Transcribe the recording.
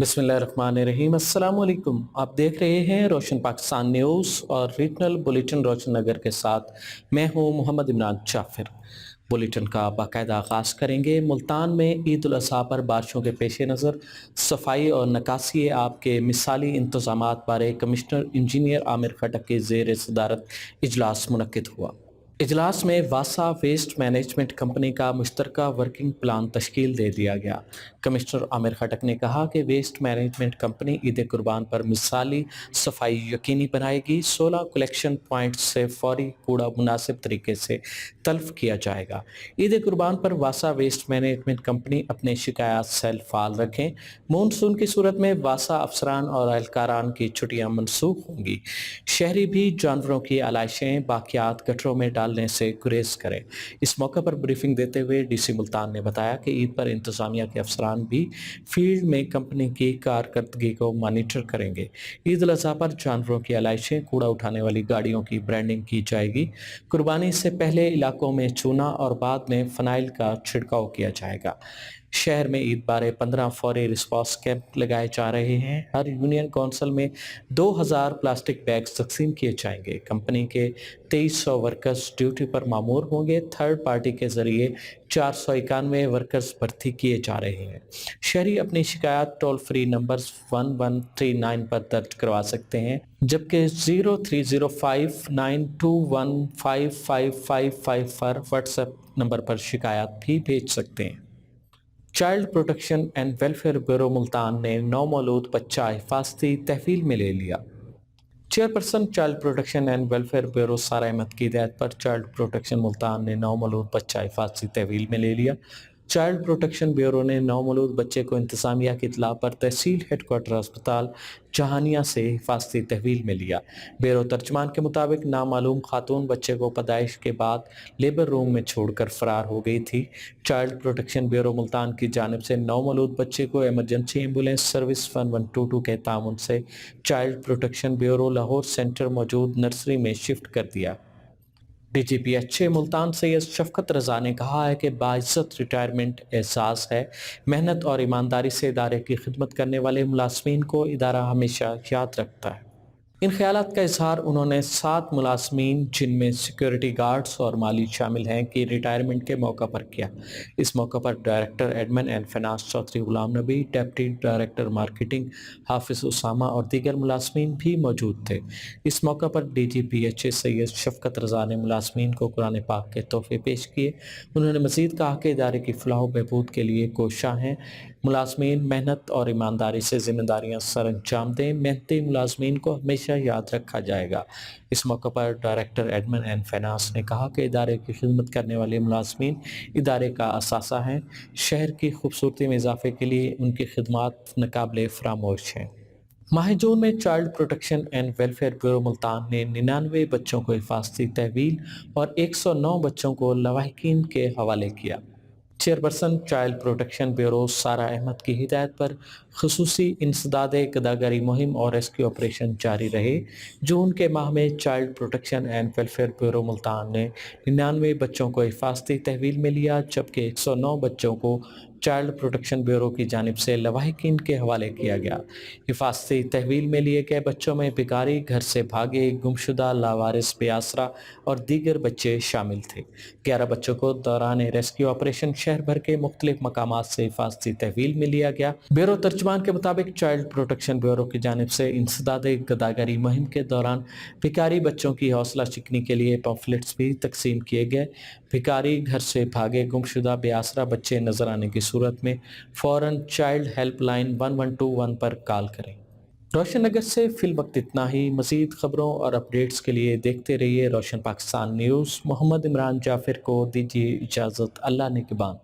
बिस्मिल्लाहिर्रहमानिर्रहीम। अस्सलाम वालेकुम। आप देख रहे हैं रोशन पाकिस्तान न्यूज़ और रीजनल बुलेटिन रोशन नगर के साथ मैं हूं मोहम्मद इमरान जाफिर। बुलेटिन का बाकायदा आगाज़ करेंगे। मुल्तान में ईद उल अज़हा पर बारिशों के पेश नज़र सफाई और निकासी आब के मिसाली इंतजामात बारे कमिश्नर इंजीनियर आमिर खटक के ज़ेर सदारत इजलास मुनक्किद हुआ। इजलास में वासा वेस्ट मैनेजमेंट कंपनी का मुश्तरका वर्किंग प्लान तश्कील दे दिया गया। कमिश्नर आमिर खटक ने कहा कि वेस्ट मैनेजमेंट कंपनी ईद कुर्बान पर मिसाली सफाई यकीनी बनाएगी। 16 कलेक्शन पॉइंट से फौरी कूड़ा मुनासिब तरीके से तल्फ किया जाएगा। ईद कुर्बान पर वासा वेस्ट मैनेजमेंट कंपनी अपने शिकायत सेल फाल रखें। मानसून की सूरत में वासा अफसरान और एहलकारान की छुट्टियां मनसूख होंगी। शहरी भी जानवरों की आलाइशें बाकियात गटरों में डालने से गुरेज करें। इस मौके पर ब्रीफिंग देते हुए डीसी मुल्तान ने बताया कि ईद पर इंतजामिया के अफसरान भी फील्ड में कंपनी की कारकर्दगी को मॉनिटर करेंगे। ईद उल अज़हा पर जानवरों की आलाइशें, कूड़ा उठाने वाली गाड़ियों की ब्रांडिंग की जाएगी। कुर्बानी से पहले इलाकों में चूना और बाद में फनाइल का छिड़काव किया जाएगा। शहर में ईद बारे 15 फौरी रिस्पॉन्स कैंप लगाए जा रहे हैं। हर यूनियन काउंसिल में 2000 प्लास्टिक बैग्स तकसीम किए जाएंगे। कंपनी के 2300 वर्कर्स ड्यूटी पर मामूर होंगे। थर्ड पार्टी के जरिए 491 वर्कर्स भर्ती किए जा रहे हैं। शहरी अपनी शिकायत टोल फ्री नंबर्स 1139 पर दर्ज करवा सकते हैं, जबकि 030592155555 पर व्हाट्सएप नंबर पर शिकायत भी भेज सकते हैं। Child protection and welfare bureau Multan ने नौमौलूद बच्चा हिफाजती तहवील में ले लिया। Chairperson child protection and welfare bureau सारा अहमद की हिदायत पर चाइल्ड प्रोटेक्शन मुल्तान ने नौमौलूद बच्चा हिफाजती तहवील में ले लिया। चाइल्ड प्रोटेक्शन ब्यूरो ने नौमौलूद बच्चे को इंतजामिया की इत्तला पर तहसील हेडक्वार्टर अस्पताल जहानिया से हिफाजती तहवील में लिया। ब्यूरो तर्जमान के मुताबिक नामालूम खातून बच्चे को पैदाइश के बाद लेबर रूम में छोड़कर फरार हो गई थी। चाइल्ड प्रोटेक्शन ब्यूरो मुल्तान की जानिब से नौमौलूद बच्चे को एमरजेंसी एम्बुलेंस सर्विस 1122 के तामुन से child protection bureau Lahore centre मौजूद नर्सरी में शिफ्ट कर दिया। DGPH मुल्तान सैयद शफकत रजा ने कहा है कि बाइज्जत रिटायरमेंट एहसास है। मेहनत और ईमानदारी से इदारे की खिदमत करने वाले मुलाजमीन को इदारा हमेशा याद रखता है। इन ख्यालात का इजहार उन्होंने 7 मुलाजमीन, जिनमें सिक्योरिटी गार्ड्स और माली शामिल हैं, की रिटायरमेंट के मौका पर किया। इस मौका पर director admin and finance Chaudhry Ghulam Nabi, deputy director marketing Hafiz Usama और दीगर मुलाजमीन भी मौजूद थे। इस मौका पर DGPH सैयद शफकत रजा ने मुलाजमीन को कुरान पाक के तोहफे पेश किए। उन्होंने मजीद कहा कि इदारे की फलाह बहबूद के लिए कोशिशां हैं। मुलाजमीन मेहनत और ईमानदारी से जिम्मेदारियाँ सर अंजाम दें। मेहनती मुलाजमीन को हमेशा याद रखा जाएगा। इस मौके पर डायरेक्टर एडमिन एंड फाइनेंस ने कहा कि इदारे की खिदमत करने वाले मुलाजमीन इदारे का असासा हैं। शहर की खूबसूरती में इजाफे के लिए उनकी खिदमत नाकाबिले फरामोश हैं। माह जून में child protection and welfare bureau Multan ने 99 बच्चों को हिफाजती तहवील और 109 बच्चों को लवाहिकीन के हवाले किया। चेयरपर्सन चाइल्ड प्रोटेक्शन ब्यूरो सारा अहमद की हिदायत पर खुसूसी इंसदाद गदागरी मुहिम और रेस्क्यू ऑपरेशन जारी रहे। जून के माह में child protection and welfare bureau Multan ने 99 बच्चों को हिफाजती तहवील में लिया, जबकि 109 बच्चों को चाइल्ड प्रोटेक्शन ब्यूरो की जानिब से लवाहिकीन के हवाले किया गया। हिफाजती तहवील में लिए गए बच्चों में भिखारी, घर से भागे, गुमशुदा, लावारिस, बेआसरा और दीगर बच्चे शामिल थे। 11 बच्चों को दौरान रेस्क्यू ऑपरेशन शहर भर के मुख्तलिफ मकामात से हिफाजती तहवील में लिया गया। ब्यूरो तर्जमान के मुताबिक चाइल्ड प्रोटेक्शन ब्यूरो की जानिब से इंसदाद गदागरी मुहिम के दौरान भिखारी बच्चों की हौसला शिकनी के लिए पम्फलेट्स भी तकसीम किए गए। भिखारी, घर से भागे, गुमशुदा, बेआसरा बच्चे नजर आने की सूरत में फौरन चाइल्ड हेल्पलाइन 1121 पर कॉल करें। रोशन नगर से फिल वक्त इतना ही। मज़ीद खबरों और अपडेट्स के लिए देखते रहिए रोशन पाकिस्तान न्यूज़। मोहम्मद इमरान जाफिर को दीजिए इजाज़त। अल्लाह निगहबान।